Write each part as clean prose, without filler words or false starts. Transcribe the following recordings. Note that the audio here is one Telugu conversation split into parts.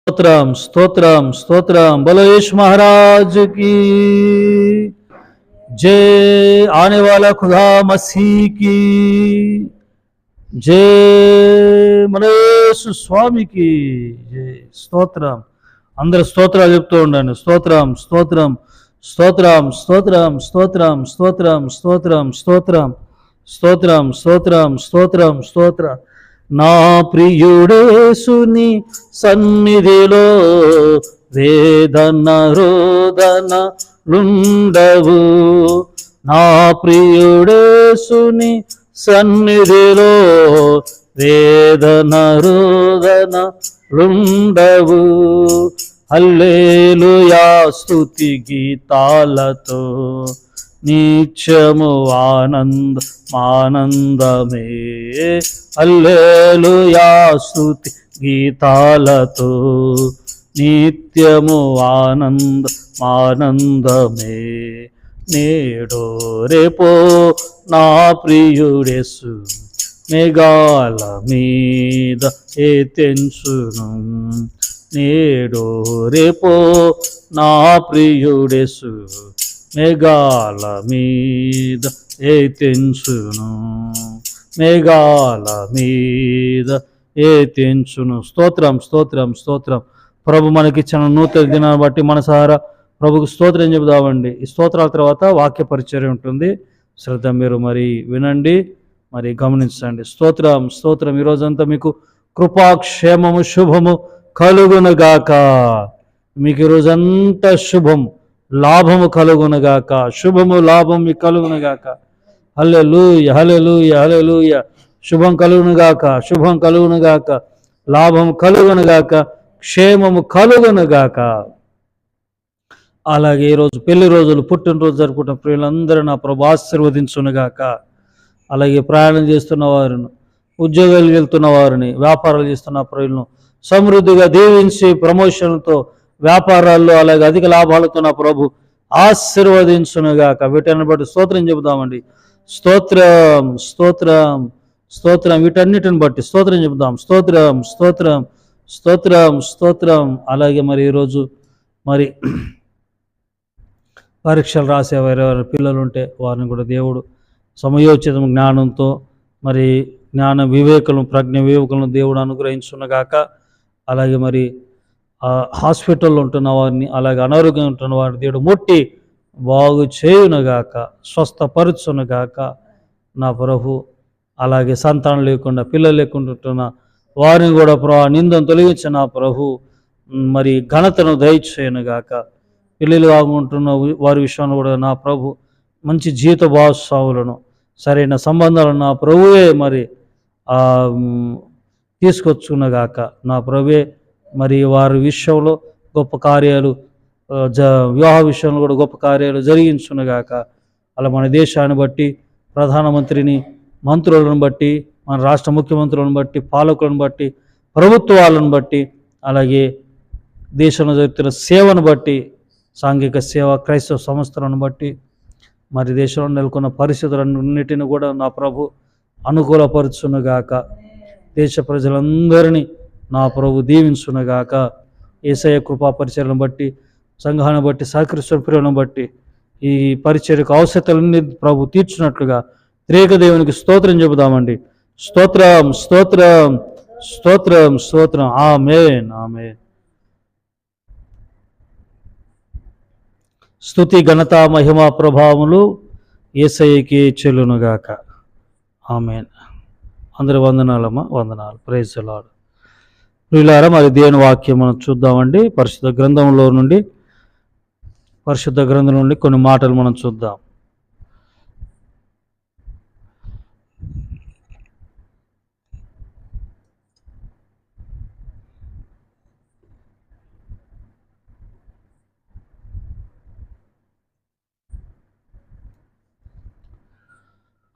స్తోత్రం స్తోత్రం స్తోత్రం बोलो यीशु महाराज की जय। आने वाला खुदा मसीह की जय। మనయేసు స్వామికి జై। స్తోత్రం। అందరు స్తోత్రాలు చెప్తూ ఉండండి। స్తోత్రం స్తోత్రం స్తోత్రం స్తోత్రం స్తోత్రం స్తోత్రం స్తోత్రం స్తోత్రం స్తోత్రం స్తోత్రం స్తోత్రం స్తోత్రం। నా ప్రియుడేసుని సన్నిధిలో వేదన రోదనలుండవు। నా ప్రియుడేసుని సన్నిధిలో వేదన రోదనలుండవు। హల్లెలూయా స్తుతి గీతాలతో నిత్యము ఆనందమే। హల్లెలూయా స్తుతి గీతాలతో నిత్యము ఆనందమే। నేడో రేపో నా ప్రియుడేసు మేఘాల మీద ఎత్తెంచును। నేడో రేపో నా ప్రియుడేసు మేఘాల మీద ఎత్తెంచును। మేఘాల మీద ఎత్తెంచును। స్తోత్రం స్తోత్రం స్తోత్రం। ప్రభు మనకిచ్చిన నూతన దినాన్ని బట్టి మనసారా ప్రభుకు స్తోత్రం చెబుదామండి। ఈ స్తోత్రాల తర్వాత వాక్య పరిచర్య ఉంటుంది। శ్రద్ధ మీరు మరి వినండి, మరి గమనించండి। స్తోత్రం స్తోత్రం। ఈరోజంతా మీకు కృపాక్షేమము శుభము కలుగునుగాక। మీకు ఈరోజంతా శుభం లాభము కలుగునుగాక। శుభము లాభం మీకు కలుగునుగాక। హల్లెలూయా హల్లెలూయా హల్లెలూయా। శుభం కలుగునుగాక, శుభం కలుగునుగాక, లాభం కలుగునుగాక, క్షేమము కలుగునుగాక। అలాగే ఈరోజు పెళ్లి రోజులు పుట్టినరోజు జరుపుకుంటున్న ప్రియులందరూ నా ప్రభు ఆశీర్వదించునుగాక। అలాగే ప్రయాణం చేస్తున్న వారిని, ఉద్యోగాలు వెళ్తున్న వారిని, వ్యాపారాలు చేస్తున్న ప్రియులను సమృద్ధిగా దీవించి ప్రమోషన్లతో వ్యాపారాల్లో అలాగే అధిక లాభాలతో నా ప్రభు ఆశీర్వదించునుగాక। వీటన్ని బట్టి స్తోత్రం చెబుదామండి। స్తోత్రం స్తోత్రం స్తోత్రం। వీటన్నిటిని బట్టి స్తోత్రం చెబుదాం। స్తోత్రం స్తోత్రం స్తోత్రం స్తోత్రం। అలాగే మరి ఈరోజు మరి పరీక్షలు రాసే ఎవరెవరి పిల్లలు ఉంటే వారిని కూడా దేవుడు సమయోచిత జ్ఞానంతో మరి జ్ఞాన వివేకులను ప్రజ్ఞ వివేకులను దేవుడు అనుగ్రహించునుగాక। అలాగే మరి హాస్పిటల్లో ఉంటున్న వారిని, అలాగే అనారోగ్యం ఉంటున్న వారిని దేవుడు ముట్టి బాగు చేయునుగాక, స్వస్థపరచునుగాక నా ప్రభు। అలాగే సంతానం లేకుండా పిల్లలు లేకుండా ఉంటున్న వారిని కూడా నిందను తొలగించిన నా ప్రభు మరి ఘనతను దయచేయునుగాక। పిల్లలు కాకుంటున్న వారి విషయంలో కూడా నా ప్రభు మంచి జీవిత భాగస్వాములను, సరైన సంబంధాలను నా ప్రభువే మరి తీసుకొచ్చునుగాక। నా ప్రభువే మరి వారి విషయంలో గొప్ప కార్యాలు, వివాహ విషయంలో కూడా గొప్ప కార్యాలు జరిగించునుగాక। అలా మన దేశాన్ని బట్టి, ప్రధానమంత్రిని, మంత్రులను బట్టి, మన రాష్ట్ర ముఖ్యమంత్రులను బట్టి, పాలకులను బట్టి, ప్రభుత్వాలను బట్టి, అలాగే దేశంలో జరుగుతున్న సేవను బట్టి, సాంఘిక సేవ, క్రైస్తవ సంస్థలను బట్టి, మరి దేశంలో నెలకొన్న పరిస్థితులన్నిటిని కూడా నా ప్రభు అనుకూలపరచునుగాక। దేశ ప్రజలందరినీ నా ప్రభు దీవించునుగాక। యేసయ్య కృపా పరిచర్యను బట్టి, సంఘాన్ని బట్టి, సహకరిస్తున్న ప్రియులను బట్టి ఈ పరిచర్యకు అవసరతలన్నీ ప్రభు తీర్చినట్లుగా త్రేక దేవునికి స్తోత్రం చెబుదామండి। స్తోత్రం స్తోత్రం స్తోత్రం స్తోత్రం। ఆమేన్ ఆమేన్। స్తుతి ఘనత మహిమ ప్రభావములు యేసయ్యకి చెల్లునుగాక। ఆమేన్। అందరి వందనాలమ్మా, వందనాలు। Praise the Lord. ప్రియులారా, మరి దేవుని వాక్యం మనం చూద్దామండి। పరిశుద్ధ గ్రంథం నుండి కొన్ని మాటలు మనం చూద్దాం।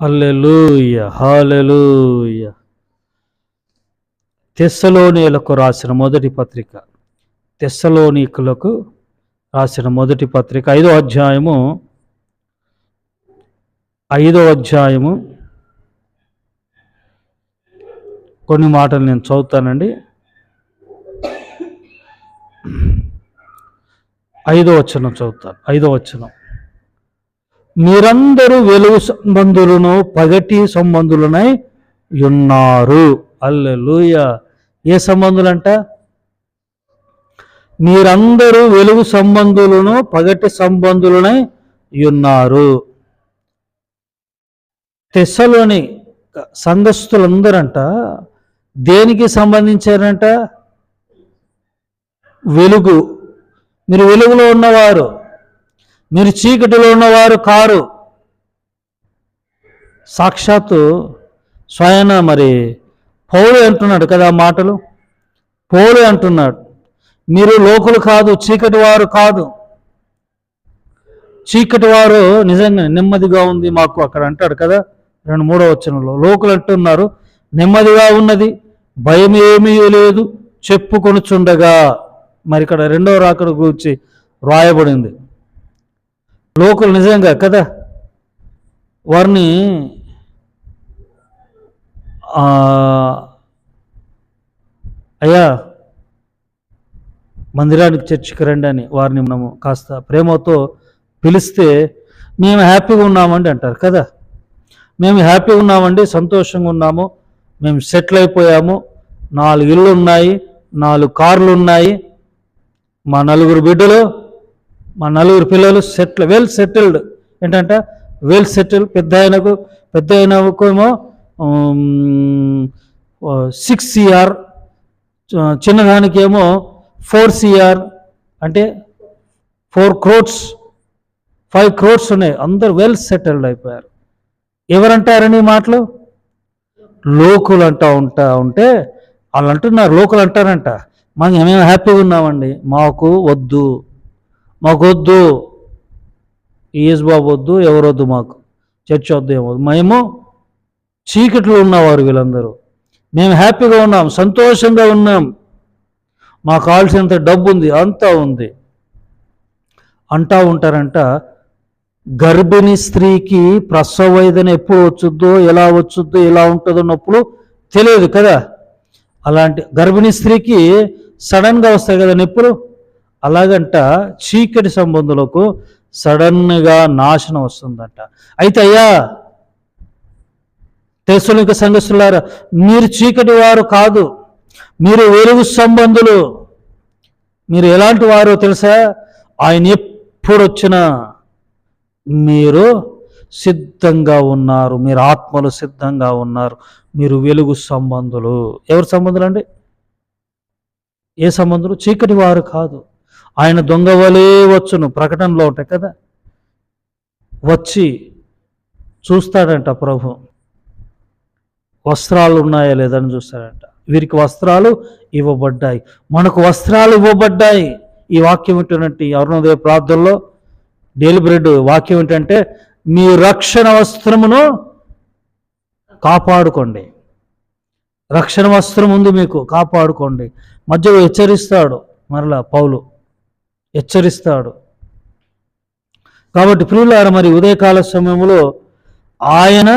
హల్లెలూయా హల్లెలూయా। తెస్సలోనీయులకు రాసిన మొదటి పత్రిక, తెస్సలోనీకులకు రాసిన మొదటి పత్రిక 5వ అధ్యాయము కొన్ని మాటలు నేను చదువుతానండి। 5వ వచనం చదువుతాను. 5వ వచనం, మీరందరూ వెలుగు సంబంధులను పగటి సంబంధులనై ఉన్నారు. హల్లెలూయా. ఏ సంబంధులంట? మీరందరూ వెలుగు సంబంధులను పగటి సంబంధులనై ఉన్నారు. తెస్సలోని సంఘస్థులందరంట దేనికి సంబంధించారంట? వెలుగు. మీరు వెలుగులో ఉన్నవారు, మీరు చీకటిలో ఉన్నవారు కారు. సాక్షాత్తు స్వయన మరి పౌలు అంటున్నాడు కదా మాటలు. పౌలు అంటున్నాడు, మీరు లోకులు కాదు, చీకటి వారు కాదు. చీకటి వారు నిజంగా నెమ్మదిగా ఉంది మాకు అక్కడ అంటాడు కదా 3వ వచనంలో. లోకులు అంటున్నారు నెమ్మదిగా ఉన్నది, భయం ఏమీ లేదు చెప్పుకొనుచుండగా. మరి ఇక్కడ 2వ రాకడ గురించి రాయబడింది. లోకులు నిజంగా కదా వారిని అయ్యా మందిరానికి చర్చికి రండి అని వారిని మనము కాస్త ప్రేమతో పిలిస్తే మేము హ్యాపీగా ఉన్నామండి అంటారు కదా. మేము హ్యాపీగా ఉన్నామండి, సంతోషంగా ఉన్నాము, మేము సెటిల్ అయిపోయాము, 4 ఇళ్ళు ఉన్నాయి, 4 కార్లు ఉన్నాయి, మా 4 బిడ్డలు, మా 4 పిల్లలు వెల్ సెటిల్డ్. ఏంటంటే వెల్ సెటిల్. పెద్ద ఆయనకేమో 6 CR, చిన్నదానికేమో 4 CR, అంటే 4 crores 5 crores ఉన్నాయి. అందరు వెల్ సెటిల్డ్ అయిపోయారు. ఎవరంటారని మాటలు? లోకులు ఉంటే వాళ్ళు అంటున్నారు, లోకులు అంటారంట మేము హ్యాపీగా ఉన్నామండి, మాకు వద్దు ఈఎస్ బాబు వద్దు, ఎవరొద్దు, మాకు చర్చ్ వద్దు, ఏమొద్దు, మేము చీకట్లో ఉన్నవారు వీళ్ళందరూ, మేము హ్యాపీగా ఉన్నాం, సంతోషంగా ఉన్నాం, మాకు కావాల్సినంత డబ్బు ఉంది, అంతా ఉంది అంటా ఉంటారంట. గర్భిణీ స్త్రీకి ప్రసవ వేదన ఎప్పుడు వచ్చుద్దో, ఎలా వచ్చుద్దో, ఎలా ఉంటుందో నొప్పులు తెలియదు కదా. అలాంటి గర్భిణీ స్త్రీకి సడన్గా వస్తాయి కదా నొప్పులు. అలాగంట చీకటి సంబంధులకు సడన్గా నాశనం వస్తుందంట. అయితే అయ్యా తెస్సలోనిక సంఘస్థులారా, మీరు చీకటి వారు కాదు, మీరు వెలుగు సంబంధులు. మీరు ఎలాంటి వారో తెలుసా? ఆయన ఎప్పుడు వచ్చినా మీరు సిద్ధంగా ఉన్నారు, మీరు ఆత్మలు సిద్ధంగా ఉన్నారు, మీరు వెలుగు సంబంధులు. ఎవరు సంబంధులు అండి? ఏ సంబంధులు? చీకటి వారు కాదు. ఆయన దొంగ వలే వచ్చును, ప్రకటనలో ఉంటాయి కదా, వచ్చి చూస్తాడంట ప్రభు, వస్త్రాలు ఉన్నాయా లేదని చూస్తాడంట. వీరికి వస్త్రాలు ఇవ్వబడ్డాయి, మనకు వస్త్రాలు ఇవ్వబడ్డాయి. ఈ వాక్యం ఏంటంటే అరుణోదయ ప్రార్థనలో డైలీ బ్రెడ్ వాక్యం ఏంటంటే, మీ రక్షణ వస్త్రమును కాపాడుకోండి. రక్షణ వస్త్రం ఉంది మీకు, కాపాడుకోండి. మధ్యలో హెచ్చరిస్తాడు, మరలా పౌలు హెచ్చరిస్తాడు. కాబట్టి ప్రియులారా, మరి ఉదయకాల సమయంలో ఆయన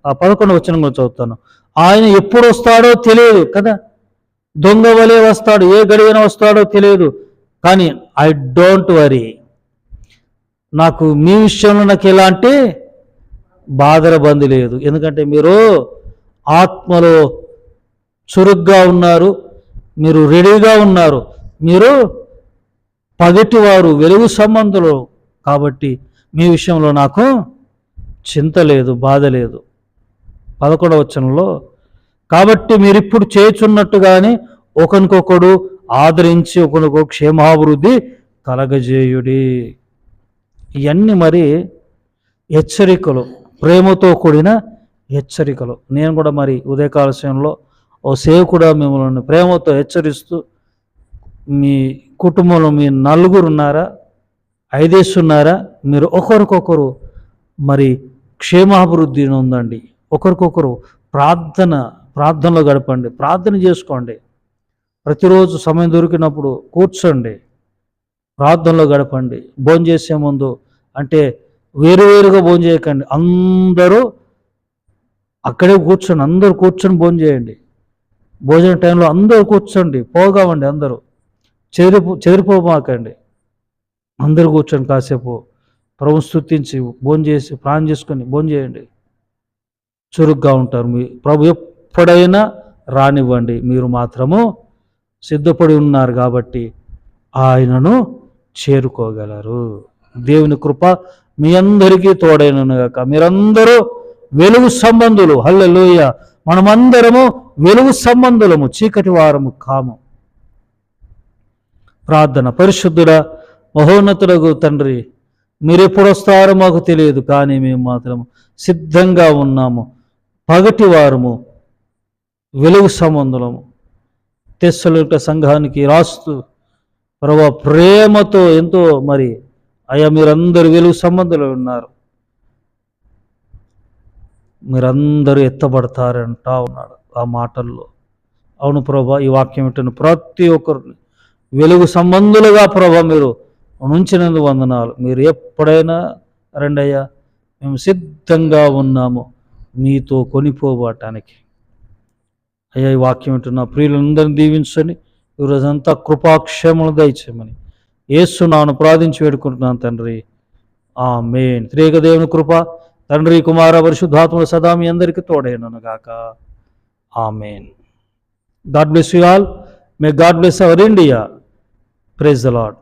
11వ వచనంలో చదువుతాను, ఆయన ఎప్పుడు వస్తాడో తెలియదు కదా, దొంగ వలే వస్తాడు, ఏ గడియన వస్తాడో తెలియదు. కానీ ఐ డోంట్ వరీ, నాకు మీ విషయంలో నాకు ఎలాంటి బాధరబంది లేదు. ఎందుకంటే మీరు ఆత్మలో చురుగ్గా ఉన్నారు, మీరు రెడీగా ఉన్నారు, మీరు పగటివారు, వెలుగు సంబంధులు. కాబట్టి మీ విషయంలో నాకు చింత లేదు, బాధ లేదు. 11వ వచనంలో, కాబట్టి మీరు ఇప్పుడు చేయుచున్నట్టుగానే ఒకరికొకడు ఆదరించి ఒకరికొక క్షేమాభివృద్ధి కలగజేయుడి. ఇవన్నీ మరి హెచ్చరికలు, ప్రేమతో కూడిన హెచ్చరికలు. నేను కూడా మరి ఉదయకాల సమయంలో ఓ సేవకుడా మిమ్మల్ని ప్రేమతో హెచ్చరిస్తూ, మీ కుటుంబంలో మీ 4 ఉన్నారా, 5 ఉన్నారా, మీరు ఒకరికొకరు మరి క్షేమాభివృద్ధి ఉందండి. ఒకరికొకరు ప్రార్థనలో గడపండి, ప్రార్థన చేసుకోండి. ప్రతిరోజు సమయం దొరికినప్పుడు కూర్చోండి, ప్రార్థనలో గడపండి. భోజనం చేసే ముందు అంటే వేరువేరుగా భోజనం చేయకండి, అందరూ అక్కడే కూర్చొని, అందరూ కూర్చొని భోజనం చేయండి. భోజన టైంలో అందరూ కూర్చోండి, పోగామండి, అందరూ చెదిరిపోమాకండి. అందరూ కూర్చొని కాసేపు ప్రభు స్తుతించి భోంచేసి ప్రాణం చేసుకొని భోంచేయండి. చురుగ్గా ఉంటారు. మీ ప్రభు ఎప్పుడైనా రానివ్వండి, మీరు మాత్రము సిద్ధపడి ఉన్నారు కాబట్టి ఆయనను చేరుకోగలరు. దేవుని కృప మీ అందరికీ తోడైనను గాక. మీరందరూ వెలుగు సంబంధులు. హల్లెలూయా. మనమందరము వెలుగు సంబంధులము, చీకటి వారము కాము. ప్రార్థన. పరిశుద్ధుడా మహోన్నతుడగు తండ్రి, మీరెప్పుడు వస్తారో మాకు తెలియదు, కానీ మేము మాత్రం సిద్ధంగా ఉన్నాము. పగటి వారము, వెలుగు సంబంధులము. తెస్సలోనిక సంఘానికి రాస్తూ ప్రభు ప్రేమతో ఎంతో మరి అయ్యా మీరందరూ వెలుగు సంబంధులు ఉన్నారు, మీరందరూ ఎత్తబడతారంటా ఉన్నాడు ఆ మాటల్లో. అవును ప్రభా, ఈ వాక్యం ఏంటని ప్రతి ఒక్కరిని వెలుగు సంబంధులుగా ప్రభా మీరు ఉంచినందుకు వందనాలు. మీరు ఎప్పుడైనా రండి అయ్యా, మేము సిద్ధంగా ఉన్నాము మీతో కొనిపోవటానికి. అయ్యా ఈ వాక్యం ఏంటన్నా ప్రియులందరినీ దీవించని ఈరోజంతా కృపాక్షేమలు దయచేయమని యేసునామమున ప్రార్థించి వేడుకుంటున్నాను తండ్రి. ఆమేన్. త్రియేక దేవుని కృప తండ్రి కుమార పరిశుద్ధాత్ముడు సదా మీ అందరికీ తోడైనను గాక. Amen. God bless you all. May God bless our India. Praise the lord.